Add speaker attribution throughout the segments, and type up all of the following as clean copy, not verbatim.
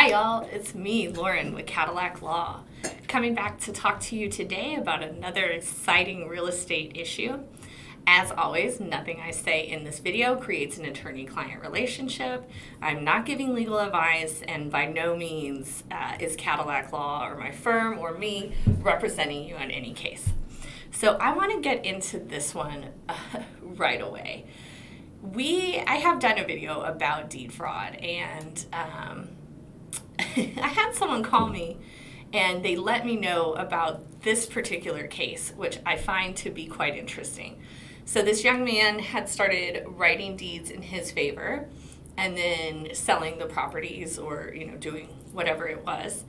Speaker 1: Hi y'all, it's me, Lauren with Cadillac Law, coming back to talk to you today about another exciting real estate issue. As always, nothing I say in this video creates an attorney-client relationship. I'm not giving legal advice, and by no means is Cadillac Law or my firm or me representing you on any case. So I want to get into this one right away. I have done a video about deed fraud, and I had someone call me and they let me know about this particular case, which I find to be quite interesting. So this young man had started writing deeds in his favor and then selling the properties or, doing whatever it was.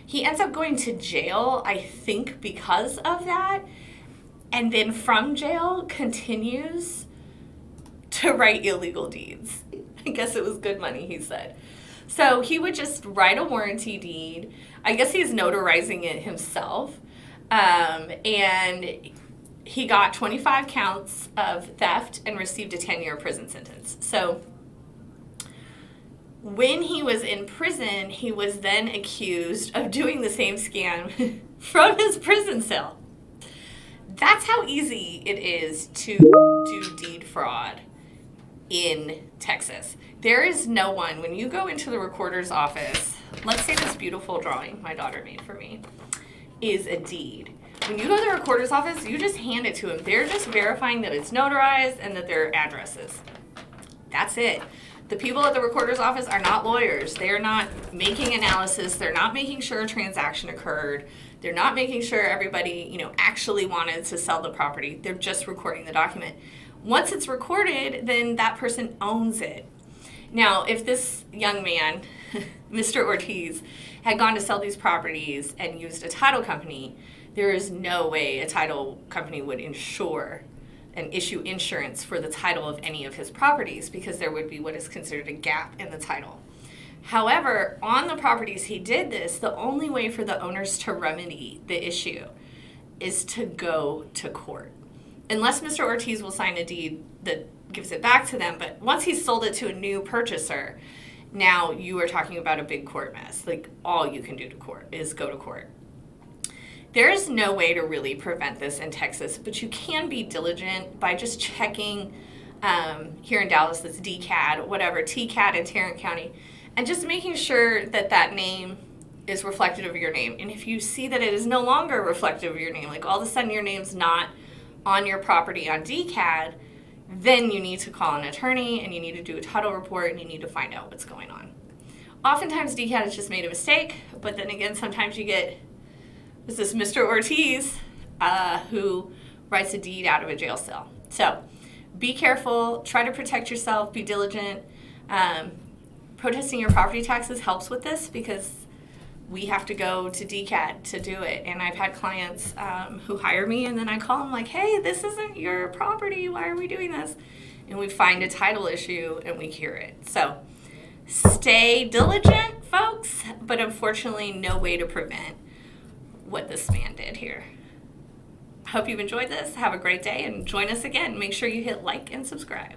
Speaker 1: He ends up going to jail, I think, because of that, and then from jail continues to write illegal deeds. I guess it was good money, he said. So he would just write a warranty deed. I guess he's notarizing it himself. And he got 25 counts of theft and received a 10-year prison sentence. So when he was in prison, he was then accused of doing the same scam from his prison cell. That's how easy it is to do deed fraud in Texas. There is no one, when you go into the recorder's office, let's say this beautiful drawing my daughter made for me is a deed. When you go to the recorder's office, you just hand it to them. They're just verifying that it's notarized and that their addresses. That's it. The people at the recorder's office are not lawyers. They are not making analysis. They're not making sure a transaction occurred. They're not making sure everybody, actually wanted to sell the property. They're just recording the document. Once it's recorded, then that person owns it. Now, if this young man, Mr. Ortiz, had gone to sell these properties and used a title company, there is no way a title company would insure and issue insurance for the title of any of his properties because there would be what is considered a gap in the title. However, on the properties he did this, the only way for the owners to remedy the issue is to go to court. Unless Mr. Ortiz will sign a deed that gives it back to them, but once he's sold it to a new purchaser, now you are talking about a big court mess. Like, all you can do to court is go to court. There is no way to really prevent this in Texas, but you can be diligent by just checking here in Dallas, that's DCAD, whatever, TCAD in Tarrant County, and just making sure that that name is reflective of your name. And if you see that it is no longer reflective of your name, like all of a sudden your name's not on your property on DCAD, then you need to call an attorney and you need to do a title report and you need to find out what's going on. Oftentimes DCAD has just made a mistake, but then again, sometimes you get this Mr. Ortiz who writes a deed out of a jail cell. So be careful, try to protect yourself, be diligent. Protesting your property taxes helps with this because we have to go to DCAD to do it. And I've had clients who hire me and then I call them like, hey, this isn't your property. Why are we doing this? And we find a title issue and we cure it. So stay diligent, folks, but unfortunately no way to prevent what this man did here. I hope you've enjoyed this. Have a great day and join us again. Make sure you hit like and subscribe.